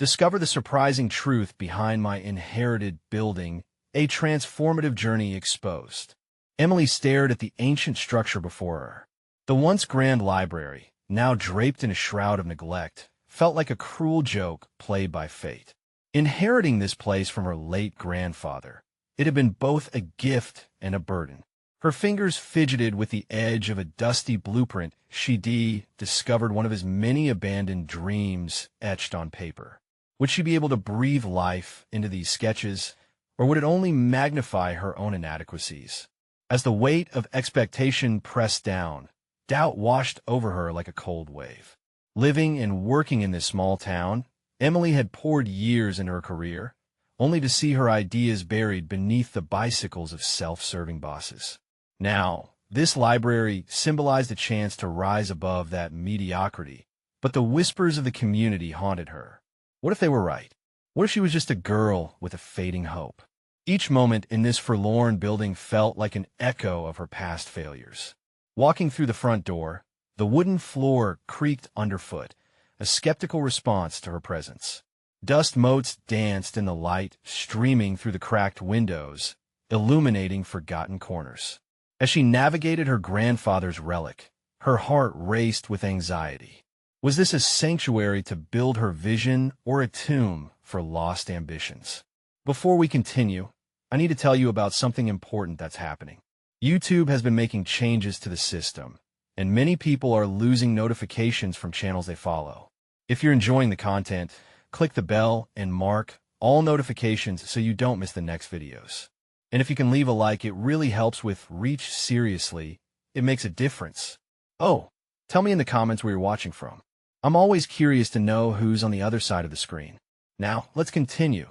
Discover the surprising truth behind my inherited building, a transformative journey exposed. Emily stared at the ancient structure before her. The once grand library, now draped in a shroud of neglect, felt like a cruel joke played by fate. Inheriting this place from her late grandfather, it had been both a gift and a burden. Her fingers fidgeted with the edge of a dusty blueprint. She discovered one of his many abandoned dreams etched on paper. Would she be able to breathe life into these sketches, or would it only magnify her own inadequacies? As the weight of expectation pressed down, doubt washed over her like a cold wave. Living and working in this small town, Emily had poured years into her career, only to see her ideas buried beneath the bicycles of self-serving bosses. Now, this library symbolized a chance to rise above that mediocrity, but the whispers of the community haunted her. What if they were right? What if she was just a girl with a fading hope? Each moment in this forlorn building felt like an echo of her past failures. Walking through the front door, the wooden floor creaked underfoot, a skeptical response to her presence. Dust motes danced in the light streaming through the cracked windows, illuminating forgotten corners. As she navigated her grandfather's relic, her heart raced with anxiety. Was this a sanctuary to build her vision or a tomb for lost ambitions? Before we continue, I need to tell you about something important that's happening. YouTube has been making changes to the system, and many people are losing notifications from channels they follow. If you're enjoying the content, click the bell and mark all notifications so you don't miss the next videos. And if you can leave a like, it really helps with reach. Seriously, it makes a difference. Oh, tell me in the comments where you're watching from. I'm always curious to know who's on the other side of the screen. Now, let's continue.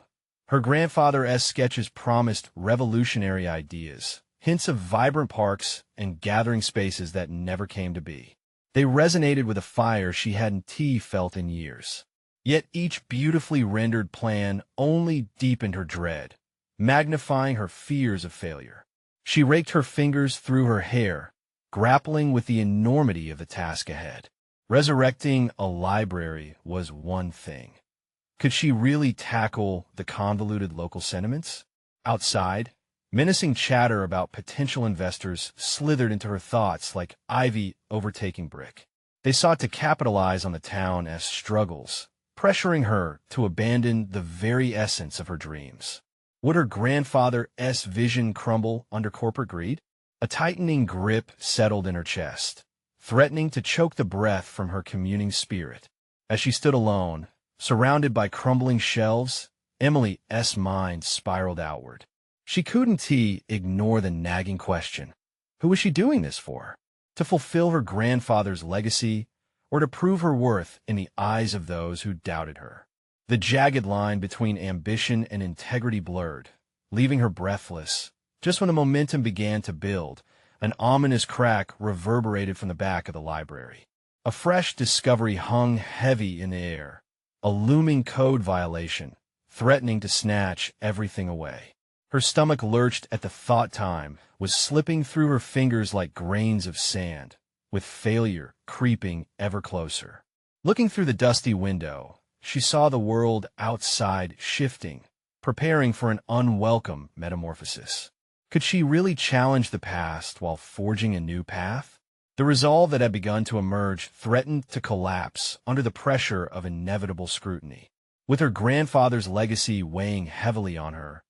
Her grandfather's sketches promised revolutionary ideas, hints of vibrant parks and gathering spaces that never came to be. They resonated with a fire she hadn't felt in years. Yet each beautifully rendered plan only deepened her dread, magnifying her fears of failure. She raked her fingers through her hair, grappling with the enormity of the task ahead. Resurrecting a library was one thing. Could she really tackle the convoluted local sentiments? Outside, menacing chatter about potential investors slithered into her thoughts like ivy overtaking brick. They sought to capitalize on the town's struggles, pressuring her to abandon the very essence of her dreams. Would her grandfather's vision crumble under corporate greed? A tightening grip settled in her chest, threatening to choke the breath from her communing spirit. As she stood alone, surrounded by crumbling shelves, Emily's mind spiraled outward. She couldn't ignore the nagging question. Who was she doing this for? To fulfill her grandfather's legacy, or to prove her worth in the eyes of those who doubted her? The jagged line between ambition and integrity blurred, leaving her breathless. Just when the momentum began to build, an ominous crack reverberated from the back of the library. A fresh discovery hung heavy in the air, a looming code violation, threatening to snatch everything away. Her stomach lurched at the thought time was slipping through her fingers like grains of sand, with failure creeping ever closer. Looking through the dusty window, she saw the world outside shifting, preparing for an unwelcome metamorphosis. Could she really challenge the past while forging a new path? The resolve that had begun to emerge threatened to collapse under the pressure of inevitable scrutiny. With her grandfather's legacy weighing heavily on her,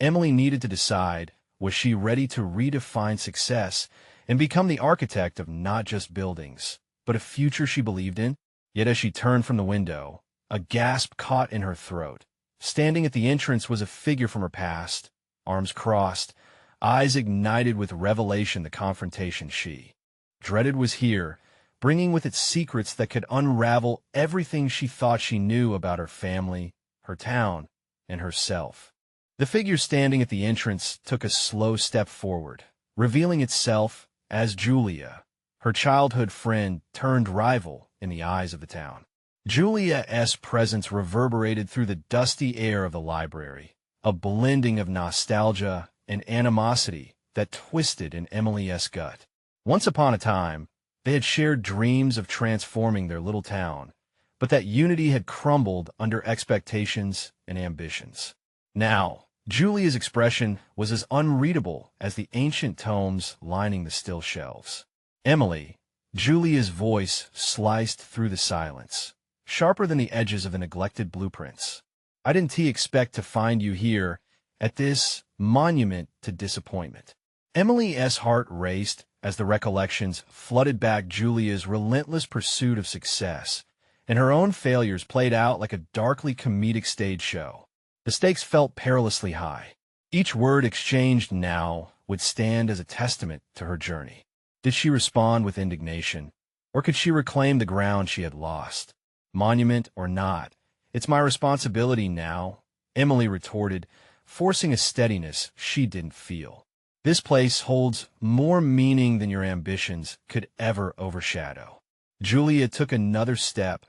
Emily needed to decide, was she ready to redefine success and become the architect of not just buildings, but a future she believed in? Yet as she turned from the window, a gasp caught in her throat. Standing at the entrance was a figure from her past, arms crossed, eyes ignited with revelation. The confrontation she dreaded was here, bringing with it secrets that could unravel everything she thought she knew about her family, her town, and herself. The figure standing at the entrance took a slow step forward, revealing itself as Julia, her childhood friend turned rival in the eyes of the town. Julia's presence reverberated through the dusty air of the library, a blending of nostalgia and animosity that twisted in Emily's gut. Once upon a time, they had shared dreams of transforming their little town, but that unity had crumbled under expectations and ambitions. Now, Julia's expression was as unreadable as the ancient tomes lining the still shelves. Emily, Julia's voice sliced through the silence, sharper than the edges of the neglected blueprints. I didn't expect to find you here at this monument to disappointment. Emily's heart raced as the recollections flooded back Julia's relentless pursuit of success, and her own failures played out like a darkly comedic stage show. The stakes felt perilously high. Each word exchanged now would stand as a testament to her journey. Did she respond with indignation, or could she reclaim the ground she had lost? Monument or not, it's my responsibility now, Emily retorted, forcing a steadiness she didn't feel. This place holds more meaning than your ambitions could ever overshadow. Julia took another step,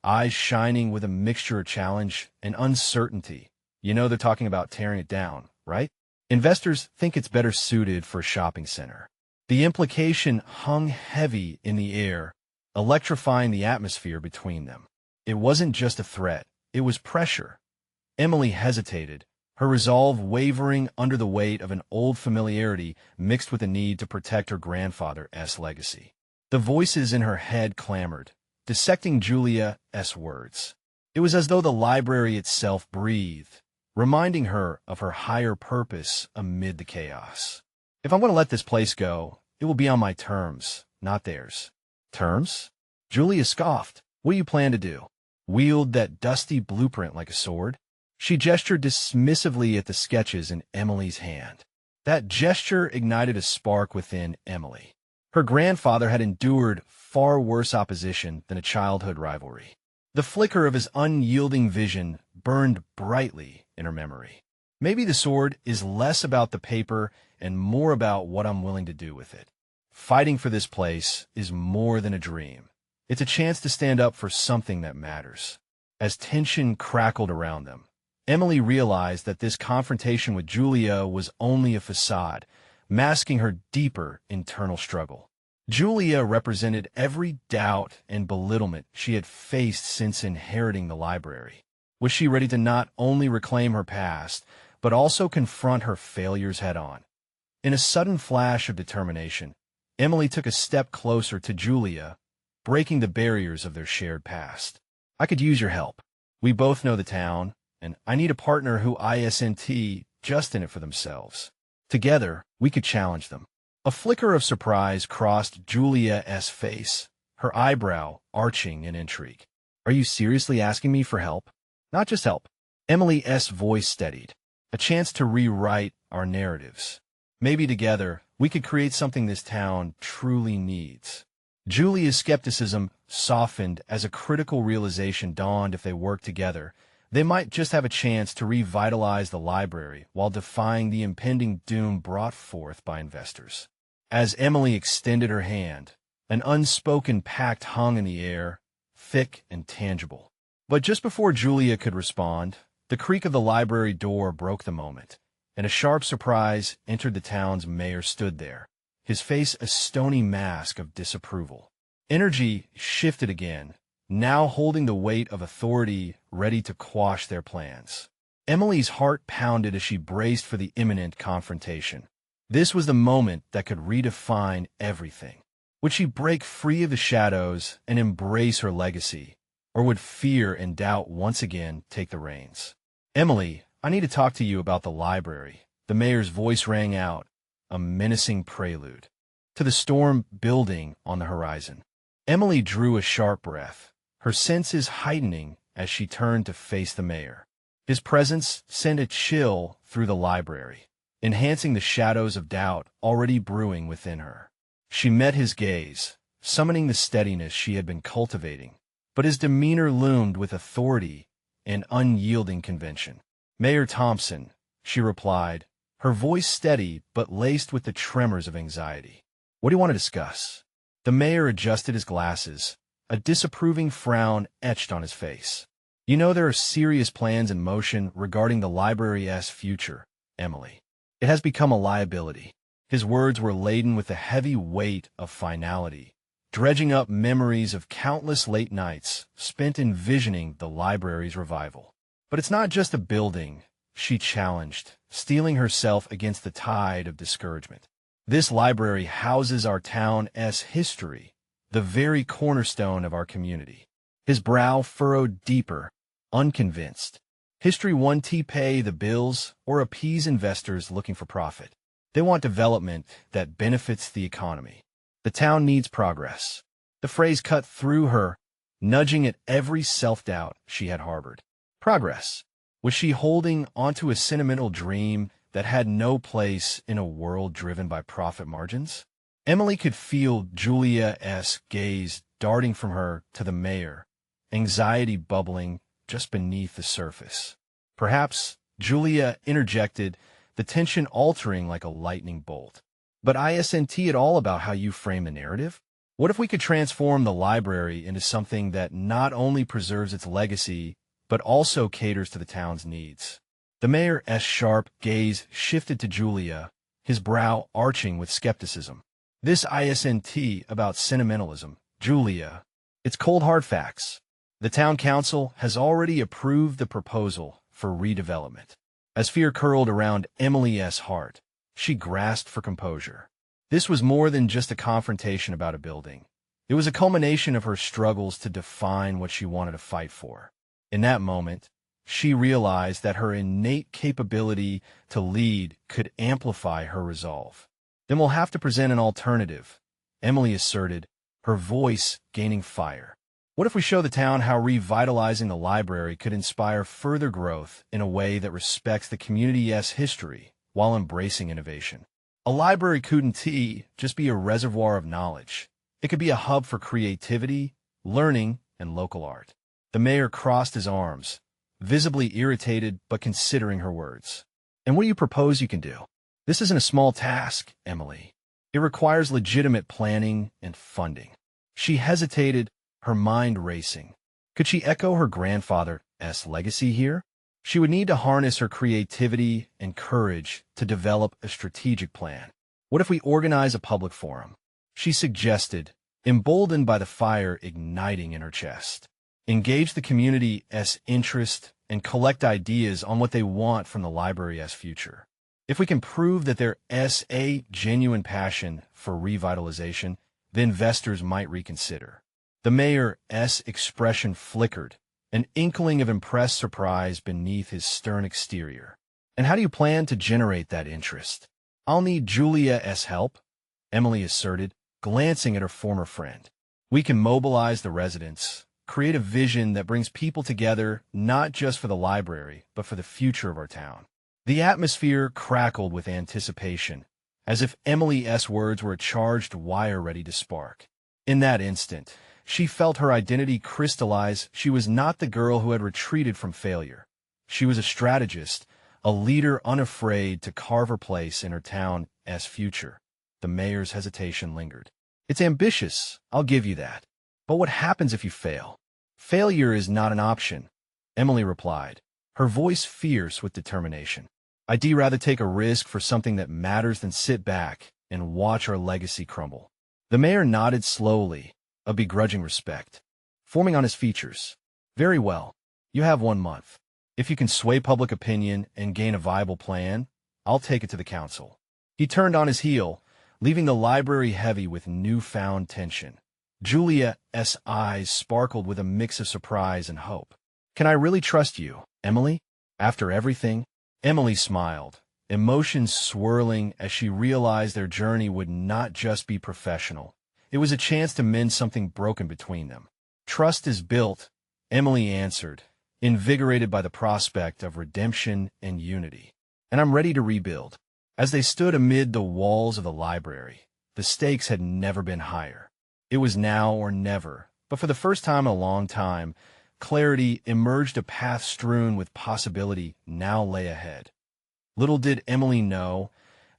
eyes shining with a mixture of challenge and uncertainty. You know they're talking about tearing it down, right? Investors think it's better suited for a shopping center. The implication hung heavy in the air, electrifying the atmosphere between them. It wasn't just a threat, it was pressure. Emily hesitated, her resolve wavering under the weight of an old familiarity mixed with a need to protect her grandfather's legacy. The voices in her head clamored, dissecting Julia's words. It was as though the library itself breathed, reminding her of her higher purpose amid the chaos. If I'm going to let this place go, it will be on my terms, not theirs. Terms? Julia scoffed. What do you plan to do? Wield that dusty blueprint like a sword? She gestured dismissively at the sketches in Emily's hand. That gesture ignited a spark within Emily. Her grandfather had endured far worse opposition than a childhood rivalry. The flicker of his unyielding vision burned brightly in her memory. Maybe the sword is less about the paper and more about what I'm willing to do with it. Fighting for this place is more than a dream. It's a chance to stand up for something that matters. As tension crackled around them, Emily realized that this confrontation with Julia was only a facade, masking her deeper internal struggle. Julia represented every doubt and belittlement she had faced since inheriting the library. Was she ready to not only reclaim her past, but also confront her failures head-on? In a sudden flash of determination, Emily took a step closer to Julia, breaking the barriers of their shared past. I could use your help. We both know the town, and I need a partner who isn't just in it for themselves. Together, we could challenge them. A flicker of surprise crossed Julia's face, her eyebrow arching in intrigue. Are you seriously asking me for help? Not just help. Emily's voice steadied. A chance to rewrite our narratives. Maybe together, we could create something this town truly needs. Julia's skepticism softened as a critical realization dawned. If they worked together, they might just have a chance to revitalize the library while defying the impending doom brought forth by investors. As Emily extended her hand, an unspoken pact hung in the air, thick and tangible. But just before Julia could respond, the creak of the library door broke the moment, and a sharp surprise entered the town's mayor stood there, his face a stony mask of disapproval. Energy shifted again, now holding the weight of authority ready to quash their plans. Emily's heart pounded as she braced for the imminent confrontation. This was the moment that could redefine everything. Would she break free of the shadows and embrace her legacy, or would fear and doubt once again take the reins? Emily, I need to talk to you about the library. The mayor's voice rang out, a menacing prelude to the storm building on the horizon. Emily drew a sharp breath, her senses heightening as she turned to face the mayor. His presence sent a chill through the library, enhancing the shadows of doubt already brewing within her. She met his gaze, summoning the steadiness she had been cultivating, but his demeanor loomed with authority and unyielding conviction. Mayor Thompson, she replied, her voice steady but laced with the tremors of anxiety. What do you want to discuss? The mayor adjusted his glasses, a disapproving frown etched on his face. You know there are serious plans in motion regarding the library's future, Emily. It has become a liability. His words were laden with the heavy weight of finality, dredging up memories of countless late nights spent envisioning the library's revival. But it's not just a building, she challenged, steeling herself against the tide of discouragement. This library houses our town's history, the very cornerstone of our community. His brow furrowed deeper, unconvinced. History won't pay the bills or appease investors looking for profit. They want development that benefits the economy. The town needs progress. The phrase cut through her, nudging at every self-doubt she had harbored. Progress. Was she holding onto a sentimental dream that had no place in a world driven by profit margins? Emily could feel Julia's gaze darting from her to the mayor, anxiety bubbling just beneath the surface. Perhaps, Julia interjected, the tension altering like a lightning bolt. But isn't it all about how you frame the narrative? What if we could transform the library into something that not only preserves its legacy, but also caters to the town's needs? The mayor's sharp gaze shifted to Julia, his brow arching with skepticism. This isn't about sentimentalism, Julia. It's cold hard facts. The town council has already approved the proposal for redevelopment. As fear curled around Emily's heart, she grasped for composure. This was more than just a confrontation about a building. It was a culmination of her struggles to define what she wanted to fight for. In that moment, she realized that her innate capability to lead could amplify her resolve. Then we'll have to present an alternative, Emily asserted, her voice gaining fire. What if we show the town how revitalizing the library could inspire further growth in a way that respects the community's history while embracing innovation? A library couldn't just be a reservoir of knowledge. It could be a hub for creativity, learning, and local art. The mayor crossed his arms, visibly irritated but considering her words. And what do you propose you can do? This isn't a small task, Emily. It requires legitimate planning and funding. She hesitated, her mind racing. Could she echo her grandfather's legacy here? She would need to harness her creativity and courage to develop a strategic plan. What if we organize a public forum? She suggested, emboldened by the fire igniting in her chest. Engage the community's interest and collect ideas on what they want from the library's future. If we can prove that there is a genuine passion for revitalization, the investors might reconsider. The mayor's expression flickered, an inkling of impressed surprise beneath his stern exterior. And how do you plan to generate that interest? I'll need Julia's help, Emily asserted, glancing at her former friend. We can mobilize the residents, create a vision that brings people together not just for the library, but for the future of our town. The atmosphere crackled with anticipation, as if Emily's words were a charged wire ready to spark. In that instant, she felt her identity crystallize. She was not the girl who had retreated from failure. She was a strategist, a leader unafraid to carve her place in her town's future. The mayor's hesitation lingered. It's ambitious, I'll give you that. But what happens if you fail? Failure is not an option, Emily replied, her voice fierce with determination. I'd rather take a risk for something that matters than sit back and watch our legacy crumble. The mayor nodded slowly, a begrudging respect, forming on his features. Very well. You have 1 month. If you can sway public opinion and gain a viable plan, I'll take it to the council. He turned on his heel, leaving the library heavy with newfound tension. Julia's eyes sparkled with a mix of surprise and hope. Can I really trust you, Emily? After everything? Emily smiled, emotions swirling as she realized their journey would not just be professional. It was a chance to mend something broken between them. Trust is built, Emily answered, invigorated by the prospect of redemption and unity. And I'm ready to rebuild. As they stood amid the walls of the library, the stakes had never been higher. It was now or never, but for the first time in a long time, clarity emerged. A path strewn with possibility now lay ahead. Little did Emily know,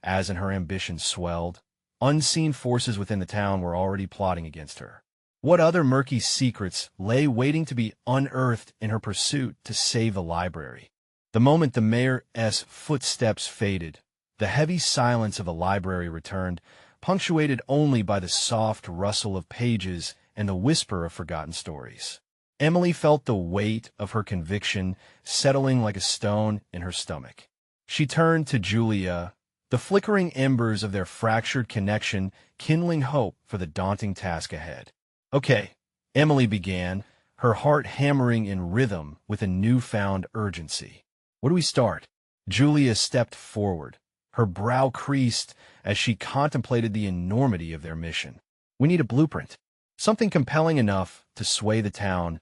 as in her ambition swelled, unseen forces within the town were already plotting against her. What other murky secrets lay waiting to be unearthed in her pursuit to save the library? The moment the mayor's footsteps faded, the heavy silence of the library returned, punctuated only by the soft rustle of pages and the whisper of forgotten stories. Emily felt the weight of her conviction settling like a stone in her stomach. She turned to Julia, the flickering embers of their fractured connection kindling hope for the daunting task ahead. "Okay," Emily began, her heart hammering in rhythm with a newfound urgency. "Where do we start?" Julia stepped forward, her brow creased as she contemplated the enormity of their mission. "We need a blueprint, something compelling enough to sway the town's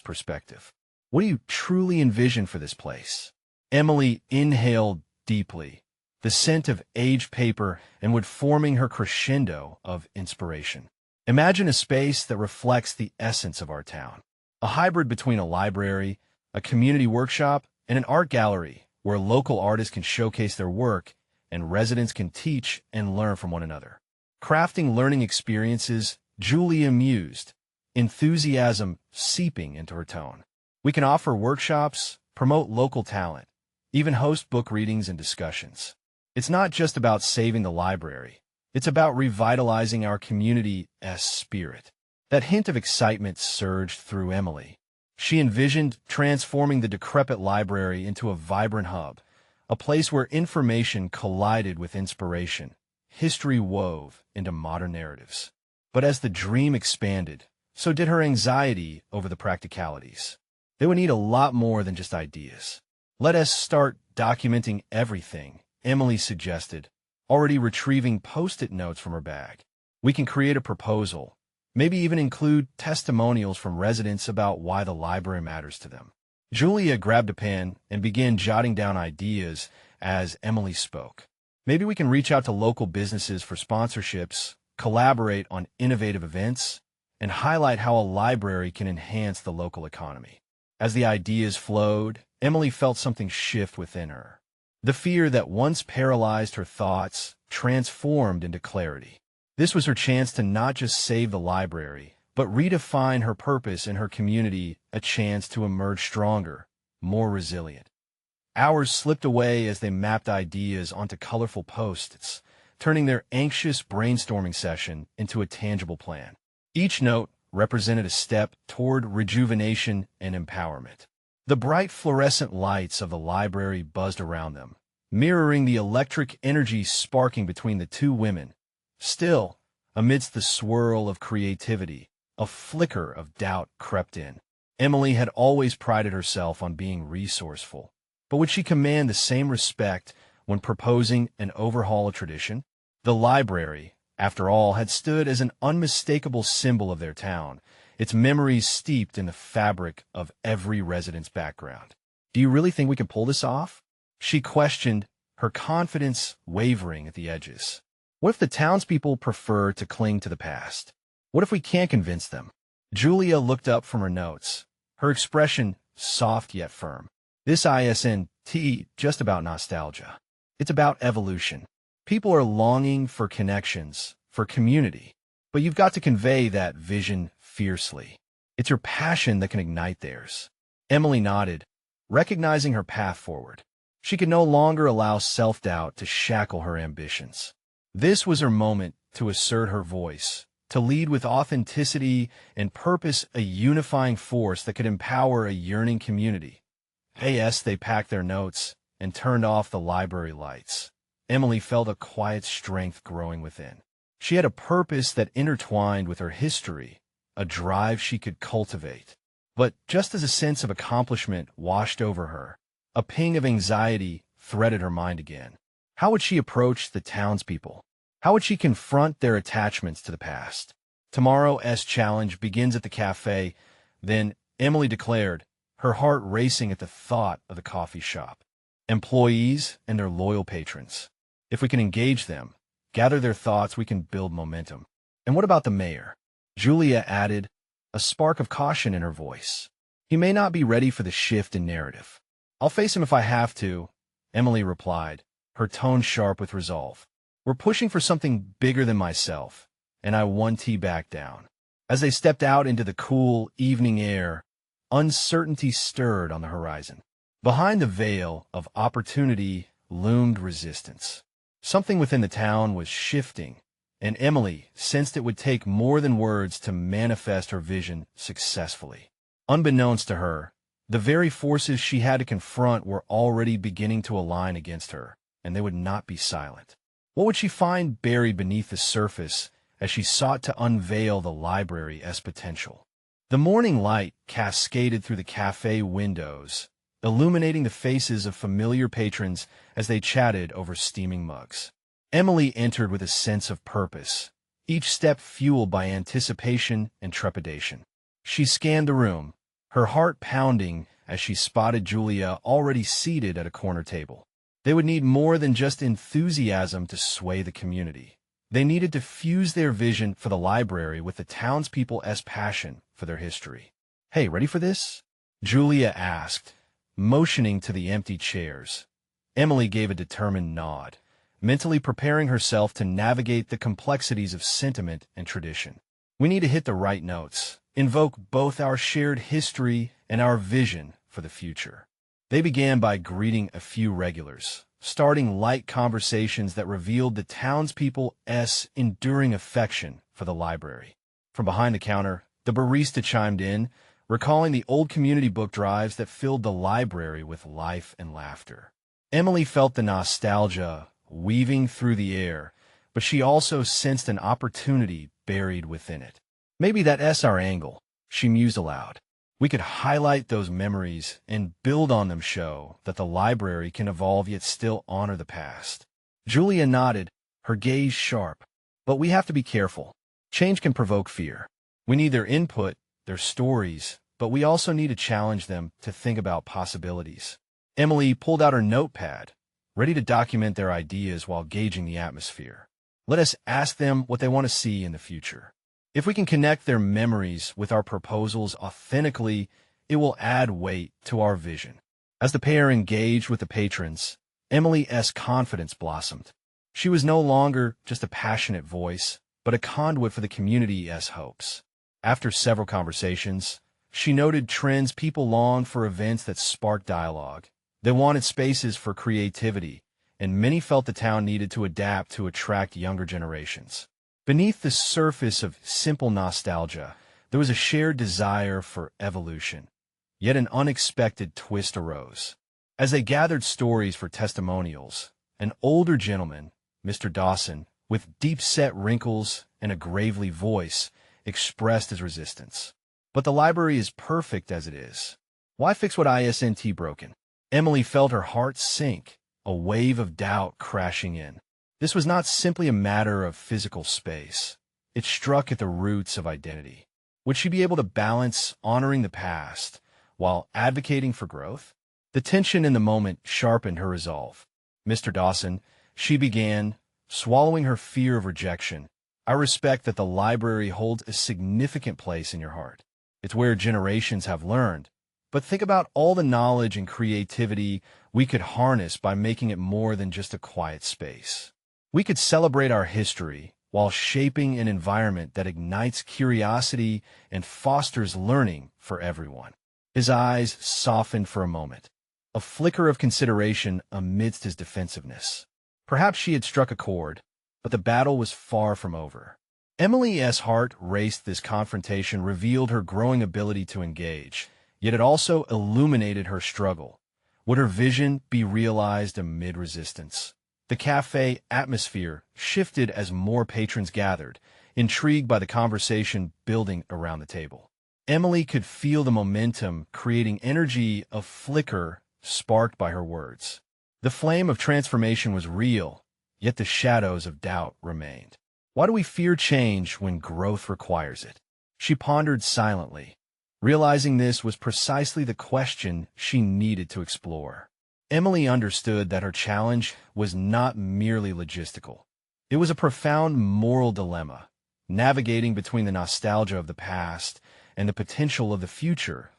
perspective. What do you truly envision for this place?" Emily inhaled deeply, the scent of aged paper and wood forming her crescendo of inspiration. "Imagine a space that reflects the essence of our town. A hybrid between a library, a community workshop, and an art gallery where local artists can showcase their work and residents can teach and learn from one another." Crafting learning experiences, Julia mused, enthusiasm seeping into her tone. "We can offer workshops, promote local talent, even host book readings and discussions. It's not just about saving the library. It's about revitalizing our community's spirit." That hint of excitement surged through Emily. She envisioned transforming the decrepit library into a vibrant hub, a place where information collided with inspiration, history wove into modern narratives. But as the dream expanded, so did her anxiety over the practicalities. They would need a lot more than just ideas. "Let us start documenting everything," Emily suggested, already retrieving post-it notes from her bag. "We can create a proposal, maybe even include testimonials from residents about why the library matters to them." Julia grabbed a pen and began jotting down ideas as Emily spoke. "Maybe we can reach out to local businesses for sponsorships, collaborate on innovative events, and highlight how a library can enhance the local economy." As the ideas flowed, Emily felt something shift within her. The fear that once paralyzed her thoughts transformed into clarity. This was her chance to not just save the library, but redefine her purpose in her community, a chance to emerge stronger, more resilient. Hours slipped away as they mapped ideas onto colorful post-its, turning their anxious brainstorming session into a tangible plan. Each note represented a step toward rejuvenation and empowerment. The bright fluorescent lights of the library buzzed around them, mirroring the electric energy sparking between the two women. Still, amidst the swirl of creativity, a flicker of doubt crept in. Emily had always prided herself on being resourceful, but would she command the same respect when proposing an overhaul of tradition? The library, after all, had stood as an unmistakable symbol of their town, its memories steeped in the fabric of every resident's background. "Do you really think we can pull this off?" she questioned, her confidence wavering at the edges. "What if the townspeople prefer to cling to the past? What if we can't convince them?" Julia looked up from her notes, her expression soft yet firm. "This isn't just about nostalgia. It's about evolution. People are longing for connections, for community. But you've got to convey that vision fiercely. It's your passion that can ignite theirs." Emily nodded, recognizing her path forward. She could no longer allow self-doubt to shackle her ambitions. This was her moment to assert her voice, to lead with authenticity and purpose, a unifying force that could empower a yearning community. As they packed their notes and turned off the library lights, Emily felt a quiet strength growing within. She had a purpose that intertwined with her history, a drive she could cultivate. But just as a sense of accomplishment washed over her, a ping of anxiety threaded her mind again. How would she approach the townspeople? How would she confront their attachments to the past? Tomorrow's challenge begins at the cafe, then Emily declared, her heart racing at the thought of the coffee shop. Employees and their loyal patrons. If we can engage them, gather their thoughts, we can build momentum. And what about the mayor? Julia added, a spark of caution in her voice. He may not be ready for the shift in narrative. I'll face him if I have to, Emily replied, her tone sharp with resolve. We're pushing for something bigger than myself, and I won't back down. As they stepped out into the cool evening air, uncertainty stirred on the horizon. Behind the veil of opportunity loomed resistance. Something within the town was shifting, and Emily sensed it would take more than words to manifest her vision successfully. Unbeknownst to her, the very forces she had to confront were already beginning to align against her, and they would not be silent. What would she find buried beneath the surface as she sought to unveil the library's potential? The morning light cascaded through the cafe windows, illuminating the faces of familiar patrons as they chatted over steaming mugs. Emily entered with a sense of purpose, each step fueled by anticipation and trepidation. She scanned the room, her heart pounding as she spotted Julia already seated at a corner table. They would need more than just enthusiasm to sway the community. They needed to fuse their vision for the library with the townspeople's passion for their history. "Hey, ready for this?" Julia asked, motioning to the empty chairs. Emily gave a determined nod, mentally preparing herself to navigate the complexities of sentiment and tradition. "We need to hit the right notes, invoke both our shared history and our vision for the future." They began by greeting a few regulars, starting light conversations that revealed the townspeople's enduring affection for the library. From behind the counter, the barista chimed in, recalling the old community book drives that filled the library with life and laughter. Emily felt the nostalgia weaving through the air, but she also sensed an opportunity buried within it. "Maybe that's our angle," she mused aloud. "We could highlight those memories and build on them, show that the library can evolve yet still honor the past." Julia nodded, her gaze sharp. "But we have to be careful. Change can provoke fear. We need their input, their stories, but we also need to challenge them to think about possibilities." Emily pulled out her notepad, ready to document their ideas while gauging the atmosphere. "Let us ask them what they want to see in the future. If we can connect their memories with our proposals authentically, it will add weight to our vision." As the pair engaged with the patrons, Emily's confidence blossomed. She was no longer just a passionate voice, but a conduit for the community's hopes. After several conversations, she noted trends people longed for, events that sparked dialogue. They wanted spaces for creativity, and many felt the town needed to adapt to attract younger generations. Beneath the surface of simple nostalgia, there was a shared desire for evolution. Yet an unexpected twist arose. As they gathered stories for testimonials, an older gentleman, Mr. Dawson, with deep-set wrinkles and a gravely voice, expressed his resistance. "But the library is perfect as it is. Why fix what isn't broken?" Emily felt her heart sink, a wave of doubt crashing in. This was not simply a matter of physical space. It struck at the roots of identity. Would she be able to balance honoring the past while advocating for growth? The tension in the moment sharpened her resolve. "Mr. Dawson," she began, swallowing her fear of rejection, "I respect that the library holds a significant place in your heart. It's where generations have learned. But think about all the knowledge and creativity we could harness by making it more than just a quiet space. We could celebrate our history while shaping an environment that ignites curiosity and fosters learning for everyone." His eyes softened for a moment, a flicker of consideration amidst his defensiveness. Perhaps she had struck a chord, but the battle was far from over. Emily's heart raced. This confrontation revealed her growing ability to engage, yet it also illuminated her struggle. Would her vision be realized amid resistance? The cafe atmosphere shifted as more patrons gathered, intrigued by the conversation building around the table. Emily could feel the momentum creating energy, a flicker sparked by her words. The flame of transformation was real, yet the shadows of doubt remained. Why do we fear change when growth requires it? She pondered silently, realizing this was precisely the question she needed to explore. Emily understood that her challenge was not merely logistical. It was a profound moral dilemma, navigating between the nostalgia of the past and the potential of the future.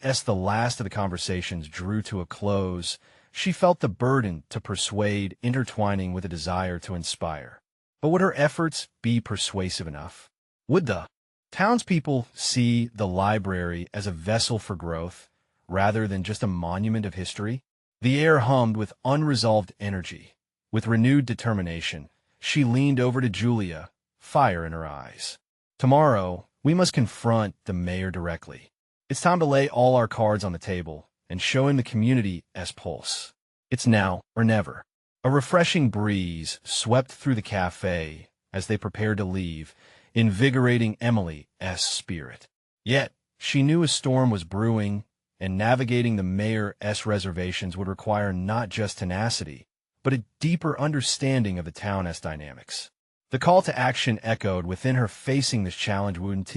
As the last of the conversations drew to a close, she felt the burden to persuade intertwining with a desire to inspire. But would her efforts be persuasive enough? Would the townspeople see the library as a vessel for growth rather than just a monument of history? The air hummed with unresolved energy. With renewed determination, She leaned over to Julia, fire in her eyes. Tomorrow, we must confront the mayor directly. It's time to lay all our cards on the table and show him the community's pulse. It's now or never. A refreshing breeze swept through the cafe as they prepared to leave, invigorating Emily's spirit. Yet, she knew a storm was brewing, and navigating the mayor's reservations would require not just tenacity, but a deeper understanding of the town's dynamics. The call to action echoed within her. Facing this challenge wouldn't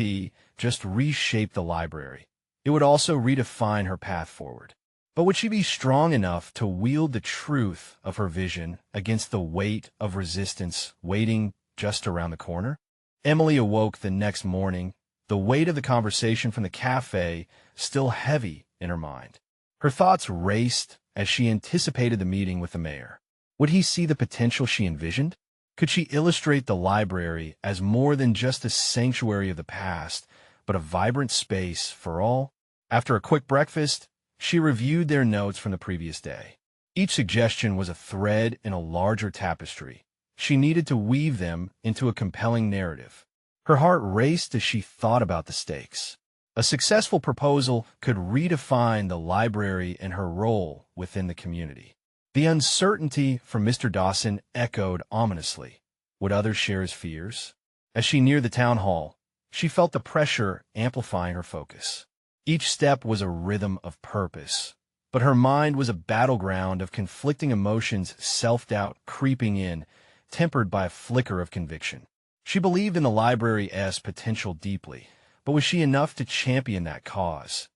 just reshape the library. It would also redefine her path forward. But would she be strong enough to wield the truth of her vision against the weight of resistance waiting just around the corner? Emily awoke the next morning, the weight of the conversation from the cafe still heavy in her mind. Her thoughts raced as she anticipated the meeting with the mayor. Would he see the potential she envisioned? Could she illustrate the library as more than just a sanctuary of the past, but a vibrant space for all? After a quick breakfast, she reviewed their notes from the previous day. Each suggestion was a thread in a larger tapestry. She needed to weave them into a compelling narrative. Her heart raced as she thought about the stakes. A successful proposal could redefine the library and her role within the community. The uncertainty from Mr. Dawson echoed ominously. Would others share his fears? As she neared the town hall, she felt the pressure amplifying her focus. Each step was a rhythm of purpose, but her mind was a battleground of conflicting emotions, self-doubt creeping in, tempered by a flicker of conviction. She believed in the library's potential deeply, but was she enough to champion that cause?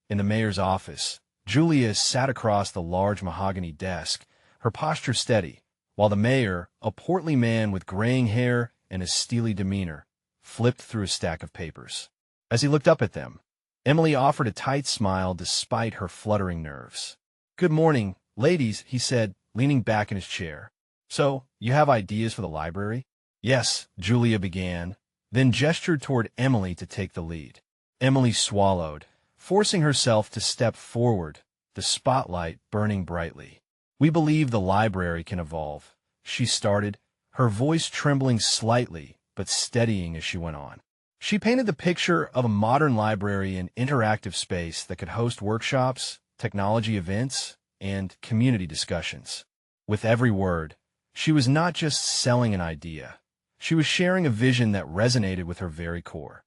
In the mayor's office, Julia sat across the large mahogany desk, her posture steady, while the mayor, a portly man with graying hair and a steely demeanor, flipped through a stack of papers. As he looked up at them, Emily offered a tight smile despite her fluttering nerves. "Good morning, ladies," he said, leaning back in his chair. "So, you have ideas for the library?" "Yes," Julia began, then gestured toward Emily to take the lead. Emily swallowed, forcing herself to step forward, the spotlight burning brightly. "We believe the library can evolve," she started, her voice trembling slightly but steadying as she went on. She painted the picture of a modern library and interactive space that could host workshops, technology events, and community discussions. With every word, she was not just selling an idea. She was sharing a vision that resonated with her very core.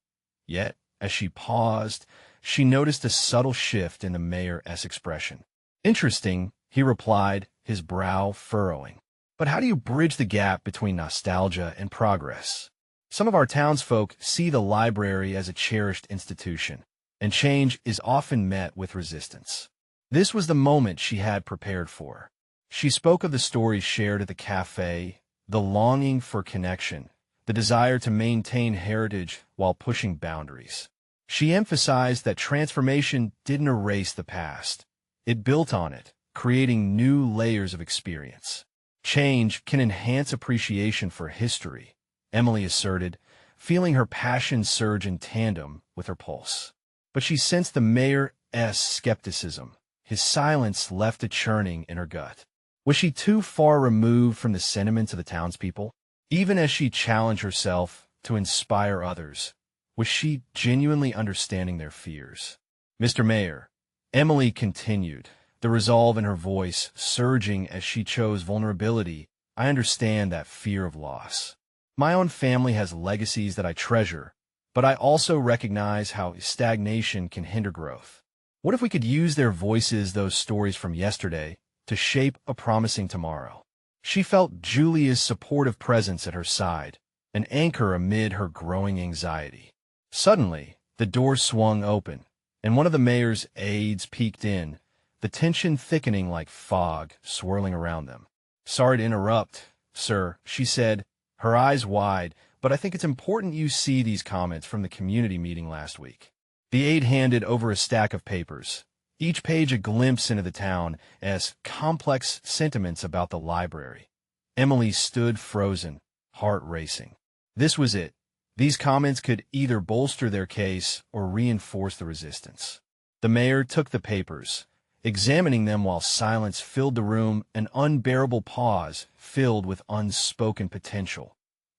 Yet, as she paused, she noticed a subtle shift in the mayor's expression. "Interesting," he replied, his brow furrowing. "But how do you bridge the gap between nostalgia and progress? Some of our townsfolk see the library as a cherished institution, and change is often met with resistance." This was the moment she had prepared for. She spoke of the stories shared at the cafe, the longing for connection, the desire to maintain heritage while pushing boundaries. She emphasized that transformation didn't erase the past. It built on it, creating new layers of experience. "Change can enhance appreciation for history," Emily asserted, feeling her passion surge in tandem with her pulse. But she sensed the mayor's skepticism. His silence left a churning in her gut. Was she too far removed from the sentiments of the townspeople? Even as she challenged herself to inspire others, was she genuinely understanding their fears? "Mr. Mayor," Emily continued, the resolve in her voice surging as she chose vulnerability, "I understand that fear of loss. My own family has legacies that I treasure, but I also recognize how stagnation can hinder growth. What if we could use their voices, those stories from yesterday, to shape a promising tomorrow?" She felt Julia's supportive presence at her side, an anchor amid her growing anxiety. Suddenly, the door swung open, and one of the mayor's aides peeked in, the tension thickening like fog swirling around them. "Sorry to interrupt, sir," she said, her eyes wide, "but I think it's important you see these comments from the community meeting last week." The aide handed over a stack of papers, each page a glimpse into the town as complex sentiments about the library. Emily stood frozen, heart racing. This was it. These comments could either bolster their case or reinforce the resistance. The mayor took the papers, examining them while silence filled the room, an unbearable pause filled with unspoken potential.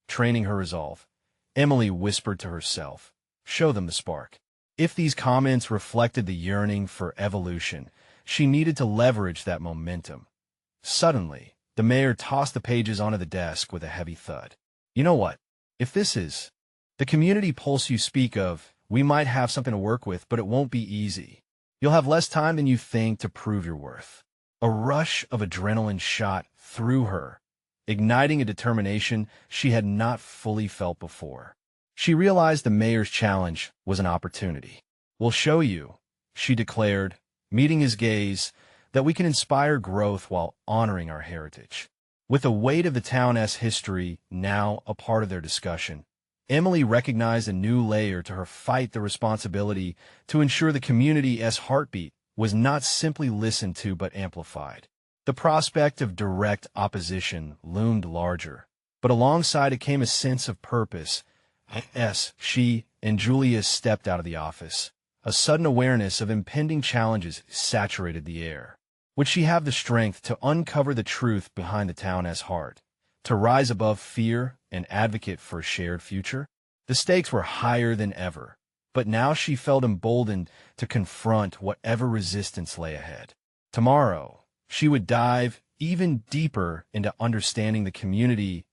Training her resolve, Emily whispered to herself, "Show them the spark." If these comments reflected the yearning for evolution, she needed to leverage that momentum. Suddenly, the mayor tossed the pages onto the desk with a heavy thud. "You know what? If this is the community pulse you speak of, we might have something to work with, but it won't be easy. You'll have less time than you think to prove your worth." A rush of adrenaline shot through her, igniting a determination she had not fully felt before. She realized the mayor's challenge was an opportunity. "We'll show you," she declared, meeting his gaze, "that we can inspire growth while honoring our heritage." With the weight of the town's history now a part of their discussion, Emily recognized a new layer to her fight, the responsibility to ensure the community's heartbeat was not simply listened to but amplified. The prospect of direct opposition loomed larger, but alongside it came a sense of purpose. As she and Julia stepped out of the office, a sudden awareness of impending challenges saturated the air. Would she have the strength to uncover the truth behind the town's heart, to rise above fear and advocate for a shared future? The stakes were higher than ever, but now she felt emboldened to confront whatever resistance lay ahead. Tomorrow, she would dive even deeper into understanding the community's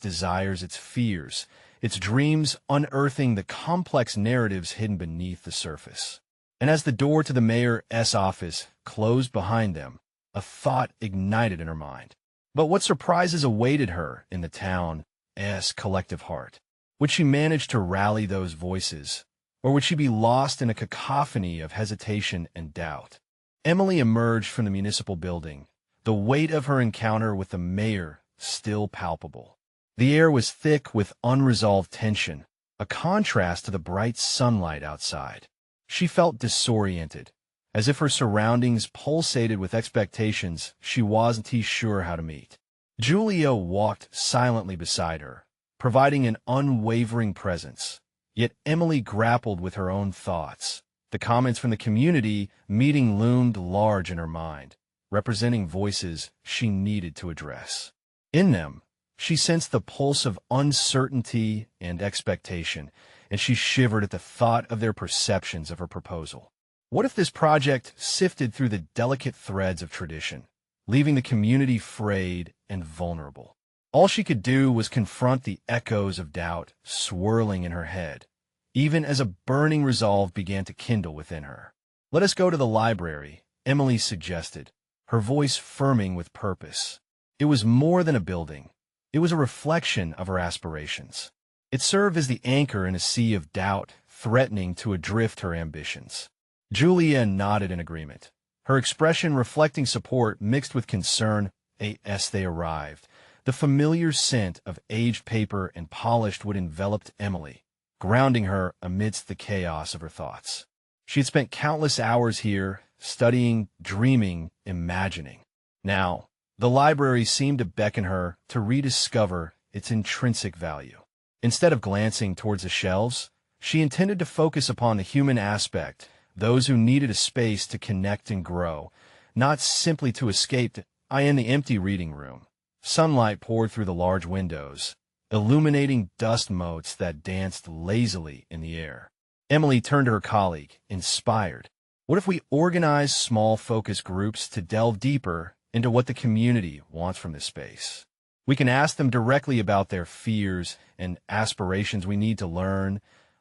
desires, its fears, its dreams, unearthing the complex narratives hidden beneath the surface. And as the door to the mayor's office closed behind them, a thought ignited in her mind. But what surprises awaited her in the town's collective heart? Would she manage to rally those voices, or would she be lost in a cacophony of hesitation and doubt? Emily emerged from the municipal building, the weight of her encounter with the mayor still palpable. The air was thick with unresolved tension, a contrast to the bright sunlight outside. She felt disoriented, as if her surroundings pulsated with expectations she wasn't sure how to meet. Julia walked silently beside her, providing an unwavering presence. Yet Emily grappled with her own thoughts. The comments from the community meeting loomed large in her mind, representing voices she needed to address. In them, she sensed the pulse of uncertainty and expectation, and she shivered at the thought of their perceptions of her proposal. What if this project sifted through the delicate threads of tradition, leaving the community frayed and vulnerable? All she could do was confront the echoes of doubt swirling in her head, even as a burning resolve began to kindle within her. "Let us go to the library," Emily suggested, her voice firming with purpose. It was more than a building. It was a reflection of her aspirations. It served as the anchor in a sea of doubt, threatening to adrift her ambitions. Julia nodded in agreement, her expression reflecting support mixed with concern. As they arrived, the familiar scent of aged paper and polished wood enveloped Emily, grounding her amidst the chaos of her thoughts. She had spent countless hours here, studying, dreaming, imagining. Now, the library seemed to beckon her to rediscover its intrinsic value. Instead of glancing towards the shelves, she intended to focus upon the human aspect, those who needed a space to connect and grow, not simply to escape in the empty reading room. Sunlight poured through the large windows, illuminating dust motes that danced lazily in the air. Emily turned to her colleague, inspired. "What if we organize small focus groups to delve deeper into what the community wants from this space? We can ask them directly about their fears and aspirations. We need to learn,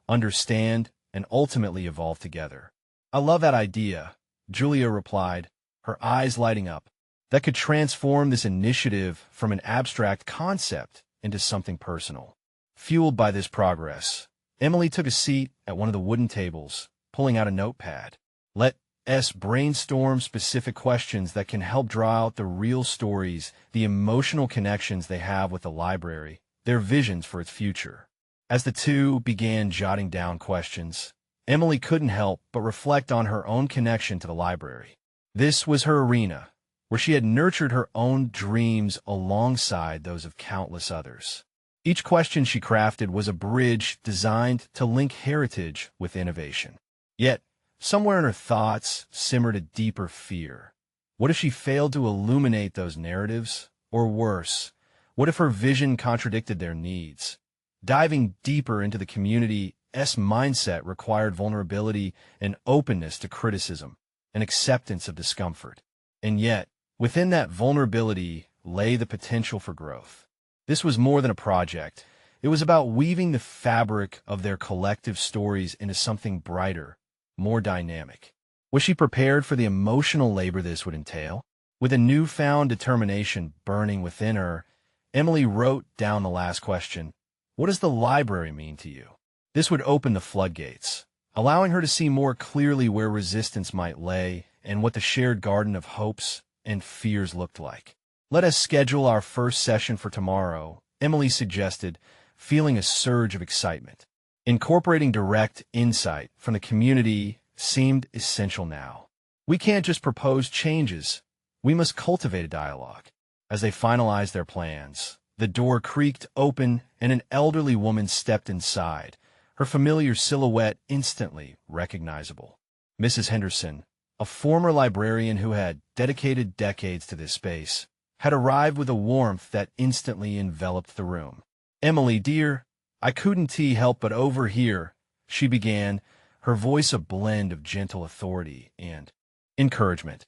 understand, and ultimately evolve together." "I love that idea," Julia replied, her eyes lighting up. "That could transform this initiative from an abstract concept into something personal." Fueled by this progress, Emily took a seat at one of the wooden tables, pulling out a notepad. "Let's brainstorm specific questions that can help draw out the real stories, the emotional connections they have with the library, their visions for its future." As the two began jotting down questions, Emily couldn't help but reflect on her own connection to the library. This was her arena, where she had nurtured her own dreams alongside those of countless others. Each question she crafted was a bridge designed to link heritage with innovation. Yet, somewhere in her thoughts simmered a deeper fear. What if she failed to illuminate those narratives? Or worse, what if her vision contradicted their needs? Diving deeper into the community's mindset required vulnerability and openness to criticism, and acceptance of discomfort. And yet, within that vulnerability lay the potential for growth. This was more than a project. It was about weaving the fabric of their collective stories into something brighter, more dynamic. Was she prepared for the emotional labor this would entail? With a newfound determination burning within her, Emily wrote down the last question. What does the library mean to you? This would open the floodgates, allowing her to see more clearly where resistance might lay and what the shared garden of hopes and fears looked like. Let us schedule our first session for tomorrow, Emily suggested, feeling a surge of excitement. Incorporating direct insight from the community seemed essential now. We can't just propose changes. We must cultivate a dialogue. As they finalized their plans, the door creaked open and an elderly woman stepped inside, her familiar silhouette instantly recognizable. Mrs. Henderson, a former librarian who had dedicated decades to this space, had arrived with a warmth that instantly enveloped the room. "Emily, dear, I couldn't help but overhear," she began, her voice a blend of gentle authority and encouragement.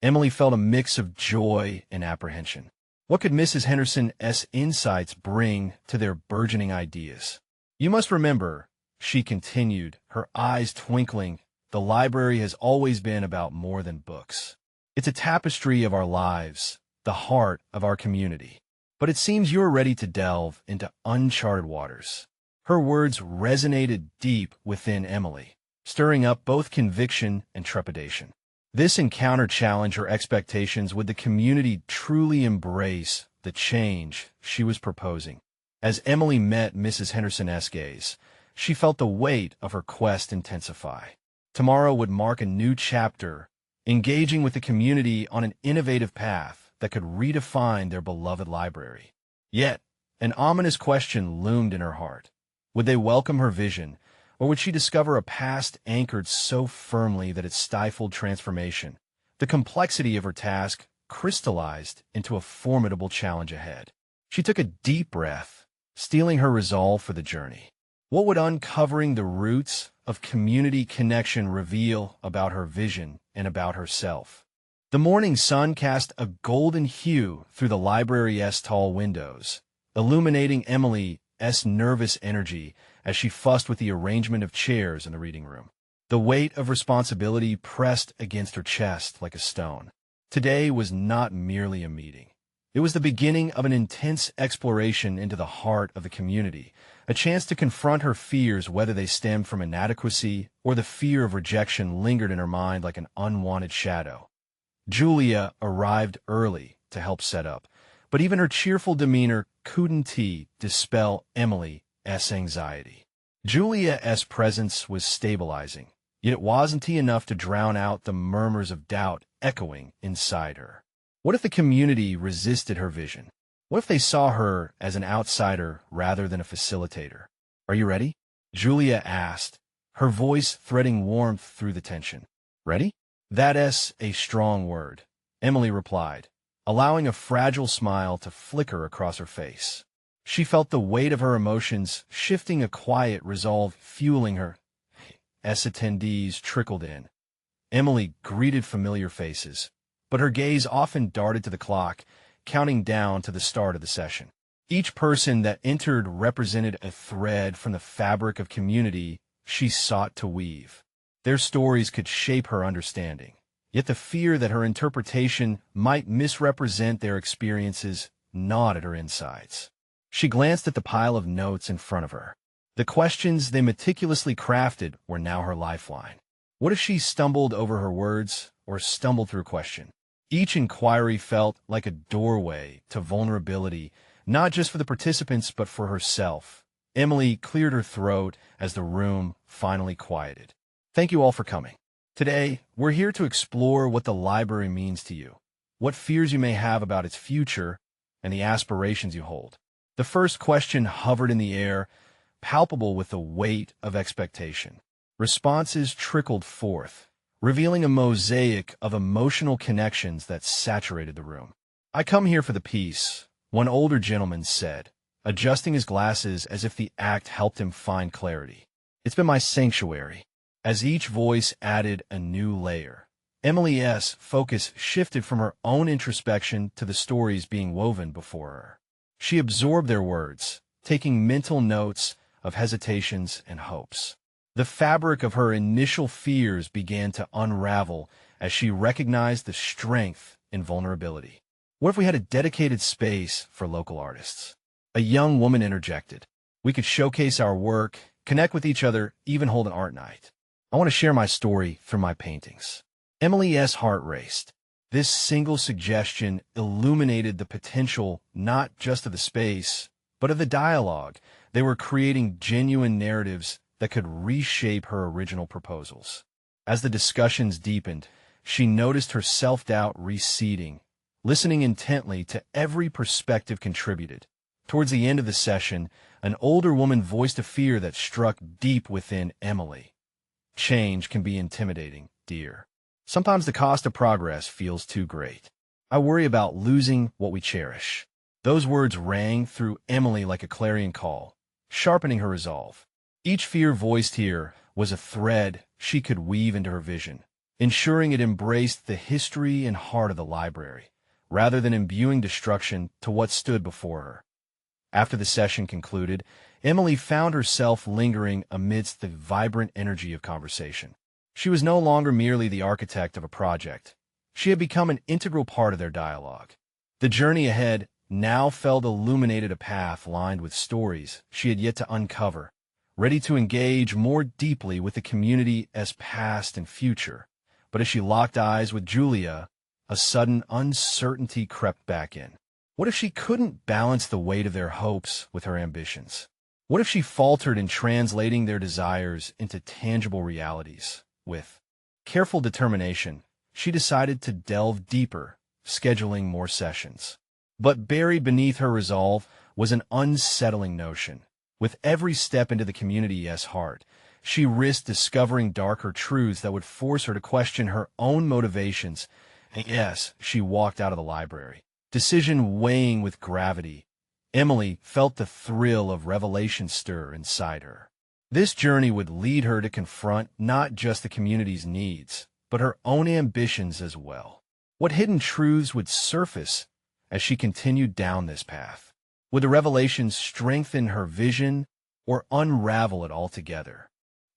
Emily felt a mix of joy and apprehension. What could Mrs. Henderson's insights bring to their burgeoning ideas? "You must remember," she continued, her eyes twinkling, "the library has always been about more than books. It's a tapestry of our lives, the heart of our community. But it seems you're ready to delve into uncharted waters." Her words resonated deep within Emily, stirring up both conviction and trepidation. This encounter challenged her expectations. Would the community truly embrace the change she was proposing? As Emily met Mrs. Henderson's gaze, she felt the weight of her quest intensify. Tomorrow would mark a new chapter, engaging with the community on an innovative path that could redefine their beloved library. Yet, an ominous question loomed in her heart. Would they welcome her vision, or would she discover a past anchored so firmly that it stifled transformation? The complexity of her task crystallized into a formidable challenge ahead. She took a deep breath, steeling her resolve for the journey. What would uncovering the roots of community connection reveal about her vision and about herself? The morning sun cast a golden hue through the library's tall windows, illuminating Emily's nervous energy as she fussed with the arrangement of chairs in the reading room. The weight of responsibility pressed against her chest like a stone. Today was not merely a meeting. It was the beginning of an intense exploration into the heart of the community, a chance to confront her fears, whether they stemmed from inadequacy or the fear of rejection lingered in her mind like an unwanted shadow. Julia arrived early to help set up, but even her cheerful demeanor couldn't dispel Emily's anxiety. Julia's presence was stabilizing, yet it wasn't enough to drown out the murmurs of doubt echoing inside her. What if the community resisted her vision? What if they saw her as an outsider rather than a facilitator? "Are you ready?" Julia asked, her voice threading warmth through the tension. "Ready?" "That's a strong word," Emily replied, allowing a fragile smile to flicker across her face. She felt the weight of her emotions shifting, a quiet resolve fueling her. As attendees trickled in, Emily greeted familiar faces, but her gaze often darted to the clock, counting down to the start of the session. Each person that entered represented a thread from the fabric of community she sought to weave. Their stories could shape her understanding, yet the fear that her interpretation might misrepresent their experiences gnawed at her insides. She glanced at the pile of notes in front of her. The questions they meticulously crafted were now her lifeline. What if she stumbled over her words or stumbled through a question? Each inquiry felt like a doorway to vulnerability, not just for the participants but for herself. Emily cleared her throat as the room finally quieted. "Thank you all for coming. Today, we're here to explore what the library means to you, what fears you may have about its future, and the aspirations you hold." The first question hovered in the air, palpable with the weight of expectation. Responses trickled forth, revealing a mosaic of emotional connections that saturated the room. "I come here for the peace," one older gentleman said, adjusting his glasses as if the act helped him find clarity. "It's been my sanctuary." As each voice added a new layer, Emily's focus shifted from her own introspection to the stories being woven before her. She absorbed their words, taking mental notes of hesitations and hopes. The fabric of her initial fears began to unravel as she recognized the strength in vulnerability. "What if we had a dedicated space for local artists?" A young woman interjected. "We could showcase our work, connect with each other, even hold an art night. I want to share my story through my paintings." Emily's heart raced. This single suggestion illuminated the potential not just of the space, but of the dialogue. They were creating genuine narratives that could reshape her original proposals. As the discussions deepened, she noticed her self-doubt receding, listening intently to every perspective contributed. Towards the end of the session, an older woman voiced a fear that struck deep within Emily. "Change can be intimidating, dear. Sometimes the cost of progress feels too great. I worry about losing what we cherish." Those words rang through Emily like a clarion call, sharpening her resolve. Each fear voiced here was a thread she could weave into her vision, ensuring it embraced the history and heart of the library, rather than imbuing destruction to what stood before her. After the session concluded, Emily found herself lingering amidst the vibrant energy of conversation. She was no longer merely the architect of a project. She had become an integral part of their dialogue. The journey ahead now felt illuminated, a path lined with stories she had yet to uncover, ready to engage more deeply with the community as past and future. But as she locked eyes with Julia, a sudden uncertainty crept back in. What if she couldn't balance the weight of their hopes with her ambitions? What if she faltered in translating their desires into tangible realities? With careful determination, she decided to delve deeper, scheduling more sessions. But buried beneath her resolve was an unsettling notion. With every step into the community's heart, she risked discovering darker truths that would force her to question her own motivations. And yes, she walked out of the library, decision weighing with gravity. Emily felt the thrill of revelation stir inside her. This journey would lead her to confront not just the community's needs, but her own ambitions as well. What hidden truths would surface as she continued down this path? Would the revelations strengthen her vision or unravel it altogether?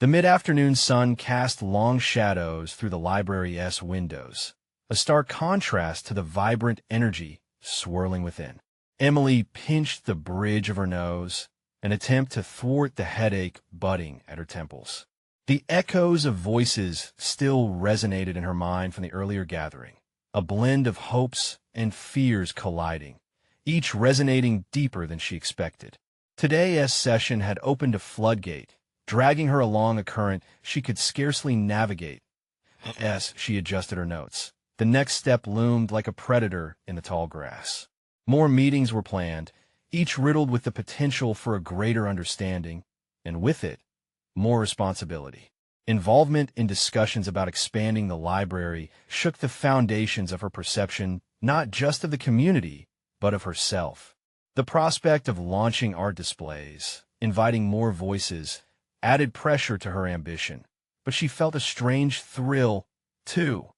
The mid-afternoon sun cast long shadows through the library's windows, a stark contrast to the vibrant energy swirling within. Emily pinched the bridge of her nose, an attempt to thwart the headache budding at her temples. The echoes of voices still resonated in her mind from the earlier gathering, a blend of hopes and fears colliding, each resonating deeper than she expected. Today's session had opened a floodgate, dragging her along a current she could scarcely navigate. As she adjusted her notes, the next step loomed like a predator in the tall grass. More meetings were planned, each riddled with the potential for a greater understanding, and with it, more responsibility. Involvement in discussions about expanding the library shook the foundations of her perception, not just of the community, but of herself. The prospect of launching art displays, inviting more voices, added pressure to her ambition, but she felt a strange thrill, too.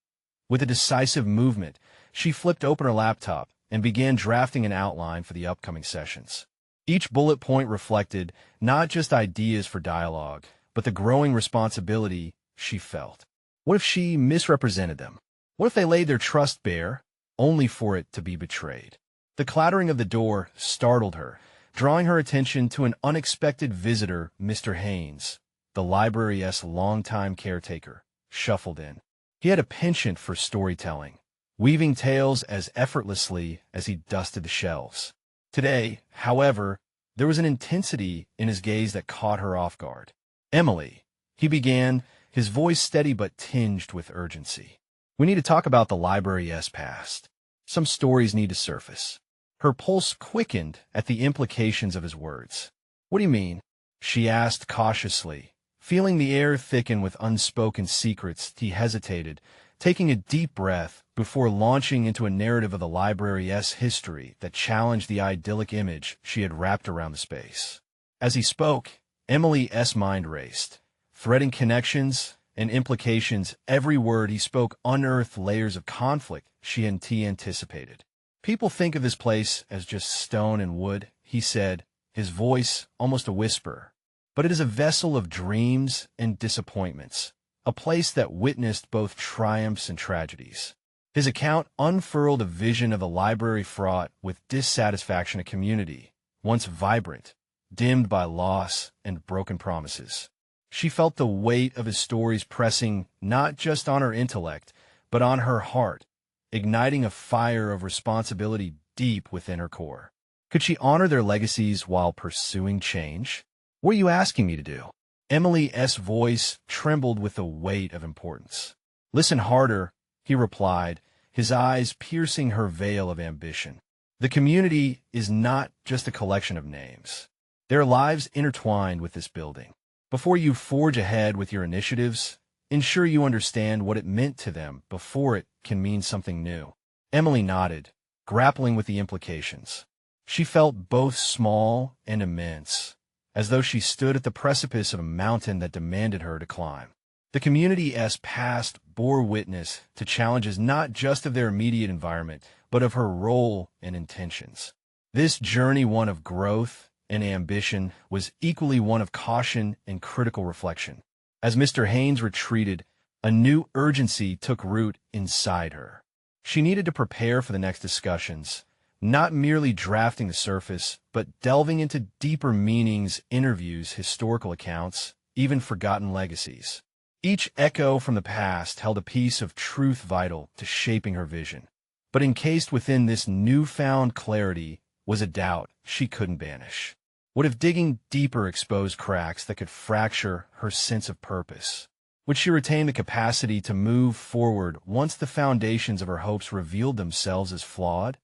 With a decisive movement, she flipped open her laptop and began drafting an outline for the upcoming sessions. Each bullet point reflected not just ideas for dialogue, but the growing responsibility she felt. What if she misrepresented them? What if they laid their trust bare, only for it to be betrayed? The clattering of the door startled her, drawing her attention to an unexpected visitor. Mr. Haynes, the library's longtime caretaker, shuffled in. He had a penchant for storytelling, weaving tales as effortlessly as he dusted the shelves. Today, however, there was an intensity in his gaze that caught her off guard. "Emily," he began, his voice steady but tinged with urgency. "We need to talk about the library's past. Some stories need to surface." Her pulse quickened at the implications of his words. "What do you mean?" she asked cautiously, Feeling the air thicken with unspoken secrets, he hesitated, taking a deep breath before launching into a narrative of the library's history that challenged the idyllic image she had wrapped around the space. As he spoke, Emily's mind raced, threading connections and implications. Every word he spoke unearthed layers of conflict she hadn't anticipated. "People think of this place as just stone and wood," he said, his voice almost a whisper. "But it is a vessel of dreams and disappointments, a place that witnessed both triumphs and tragedies." His account unfurled a vision of a library fraught with dissatisfaction, a community, once vibrant, dimmed by loss and broken promises. She felt the weight of his stories pressing not just on her intellect, but on her heart, igniting a fire of responsibility deep within her core. Could she honor their legacies while pursuing change? "What are you asking me to do?" Emily's voice trembled with the weight of importance. "Listen harder," he replied, his eyes piercing her veil of ambition. "The community is not just a collection of names. Their lives intertwined with this building. Before you forge ahead with your initiatives, ensure you understand what it meant to them before it can mean something new." Emily nodded, grappling with the implications. She felt both small and immense, as though she stood at the precipice of a mountain that demanded her to climb. The community's past bore witness to challenges not just of their immediate environment, but of her role and intentions. This journey, one of growth and ambition, was equally one of caution and critical reflection. As Mr. Haynes retreated, a new urgency took root inside her. She needed to prepare for the next discussions, not merely drafting the surface, but delving into deeper meanings, interviews, historical accounts, even forgotten legacies. Each echo from the past held a piece of truth vital to shaping her vision. But encased within this newfound clarity was a doubt she couldn't banish. What if digging deeper exposed cracks that could fracture her sense of purpose? Would she retain the capacity to move forward once the foundations of her hopes revealed themselves as flawed?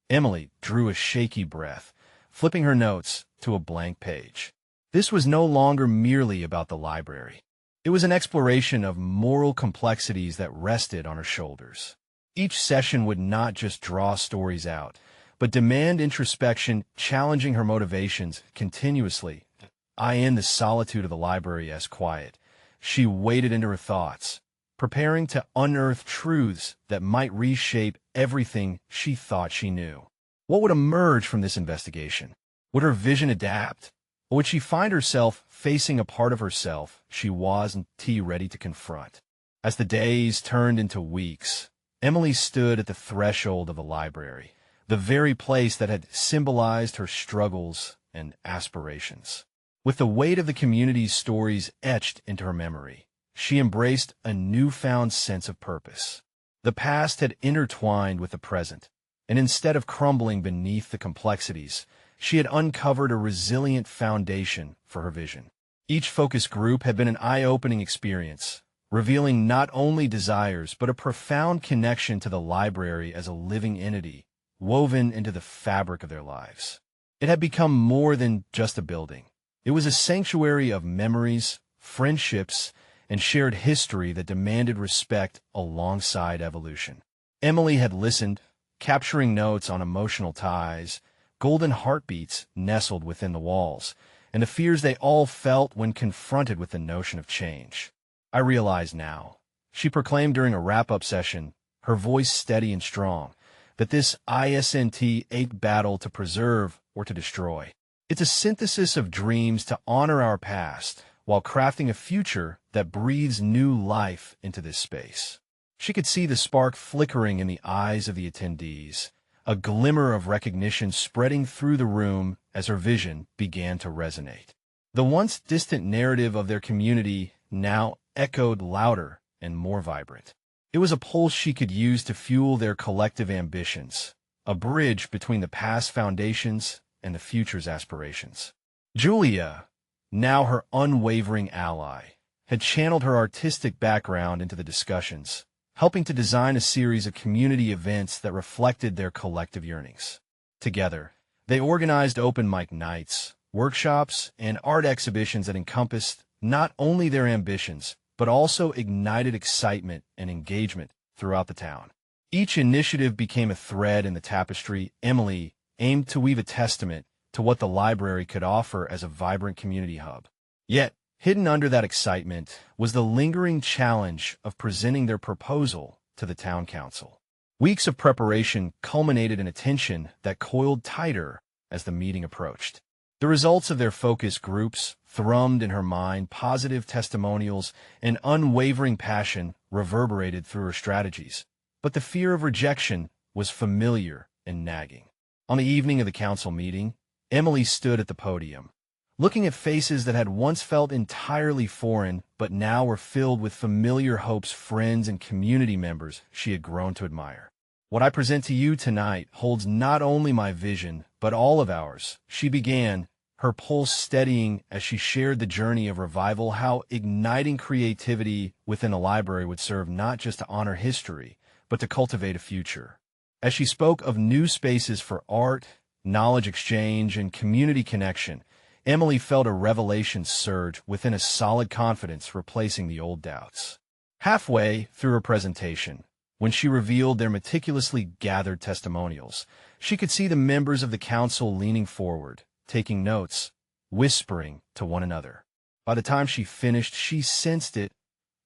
Emily drew a shaky breath, flipping her notes to a blank page. This was no longer merely about the library. It was an exploration of moral complexities that rested on her shoulders. Each session would not just draw stories out, but demand introspection, challenging her motivations continuously. In the solitude of the library's quiet, she waded into her thoughts, preparing to unearth truths that might reshape everything she thought she knew. What would emerge from this investigation? Would her vision adapt? Or would she find herself facing a part of herself she wasn't ready to confront? As the days turned into weeks, Emily stood at the threshold of the library, the very place that had symbolized her struggles and aspirations. With the weight of the community's stories etched into her memory, she embraced a newfound sense of purpose. The past had intertwined with the present, and instead of crumbling beneath the complexities, she had uncovered a resilient foundation for her vision. Each focus group had been an eye-opening experience, revealing not only desires but a profound connection to the library as a living entity, woven into the fabric of their lives. It had become more than just a building. It was a sanctuary of memories, friendships, and shared history that demanded respect alongside evolution. Emily had listened, capturing notes on emotional ties, golden heartbeats nestled within the walls, and the fears they all felt when confronted with the notion of change. "I realize now," she proclaimed during a wrap-up session, her voice steady and strong, "that this ain't battle to preserve or to destroy. It's a synthesis of dreams to honor our past while crafting a future that breathes new life into this space." She could see the spark flickering in the eyes of the attendees, a glimmer of recognition spreading through the room as her vision began to resonate. The once distant narrative of their community now echoed louder and more vibrant. It was a pulse she could use to fuel their collective ambitions, a bridge between the past foundations and the future's aspirations. Julia, now her unwavering ally, had channeled her artistic background into the discussions, helping to design a series of community events that reflected their collective yearnings. Together, they organized open mic nights, workshops, and art exhibitions that encompassed not only their ambitions, but also ignited excitement and engagement throughout the town. Each initiative became a thread in the tapestry. Emily aimed to weave a testament to what the library could offer as a vibrant community hub. Yet, hidden under that excitement was the lingering challenge of presenting their proposal to the town council. Weeks of preparation culminated in a tension that coiled tighter as the meeting approached. The results of their focus groups thrummed in her mind. Positive testimonials and unwavering passion reverberated through her strategies, but the fear of rejection was familiar and nagging. On the evening of the council meeting, Emily stood at the podium, looking at faces that had once felt entirely foreign but now were filled with familiar hopes, friends and community members she had grown to admire. What I present to you tonight holds not only my vision, but all of ours, she began, her pulse steadying as she shared the journey of revival, how igniting creativity within a library would serve not just to honor history, but to cultivate a future. As she spoke of new spaces for art, knowledge exchange, and community connection, Emily felt a revelation surge within, a solid confidence replacing the old doubts. Halfway through her presentation, when she revealed their meticulously gathered testimonials, she could see the members of the council leaning forward, taking notes, whispering to one another. By the time she finished, she sensed it,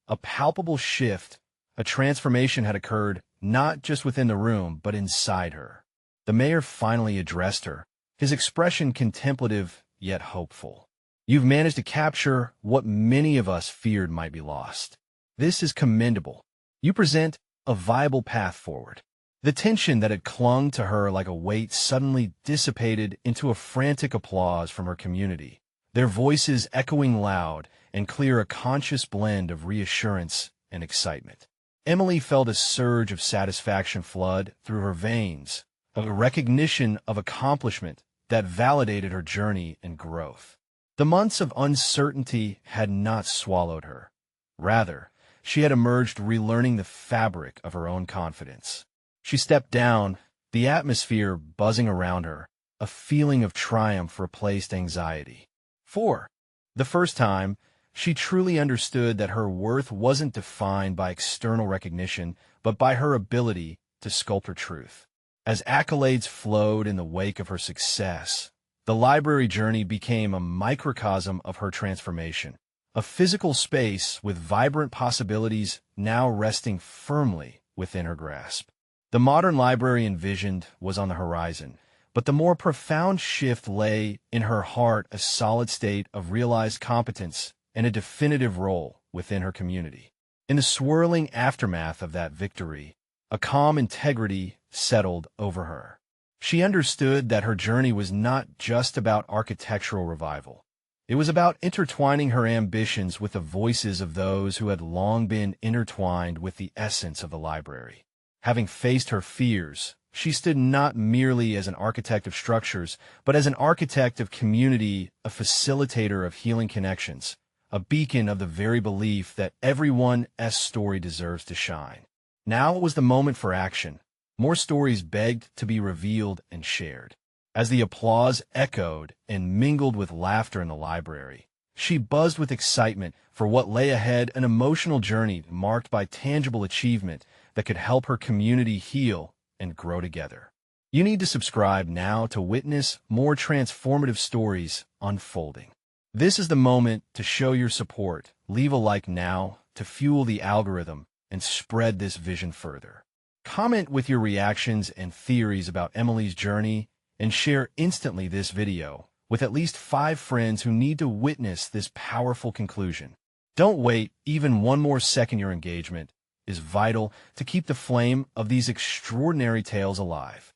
a palpable shift, a transformation had occurred not just within the room, but inside her. The mayor finally addressed her, his expression contemplative yet hopeful. You've managed to capture what many of us feared might be lost. This is commendable. You present a viable path forward. The tension that had clung to her like a weight suddenly dissipated into a frantic applause from her community, their voices echoing loud and clear, a conscious blend of reassurance and excitement. Emily felt a surge of satisfaction flood through her veins, a recognition of accomplishment that validated her journey and growth. The months of uncertainty had not swallowed her. Rather, she had emerged relearning the fabric of her own confidence. She stepped down, the atmosphere buzzing around her, a feeling of triumph replaced anxiety. For the first time, she truly understood that her worth wasn't defined by external recognition, but by her ability to sculpt her truth. As accolades flowed in the wake of her success, the library journey became a microcosm of her transformation, a physical space with vibrant possibilities now resting firmly within her grasp. The modern library envisioned was on the horizon, but the more profound shift lay in her heart, a solid state of realized competence and a definitive role within her community. In the swirling aftermath of that victory, a calm integrity settled over her. She understood that her journey was not just about architectural revival. It was about intertwining her ambitions with the voices of those who had long been intertwined with the essence of the library. Having faced her fears, she stood not merely as an architect of structures, but as an architect of community, a facilitator of healing connections, a beacon of the very belief that everyone's story deserves to shine. Now it was the moment for action. More stories begged to be revealed and shared. As the applause echoed and mingled with laughter in the library, she buzzed with excitement for what lay ahead, an emotional journey marked by tangible achievement that could help her community heal and grow together. You need to subscribe now to witness more transformative stories unfolding. This is the moment to show your support. Leave a like now to fuel the algorithm and spread this vision further. Comment with your reactions and theories about Emily's journey and share instantly this video with at least 5 friends who need to witness this powerful conclusion. Don't wait, even one more second. Your engagement is vital to keep the flame of these extraordinary tales alive.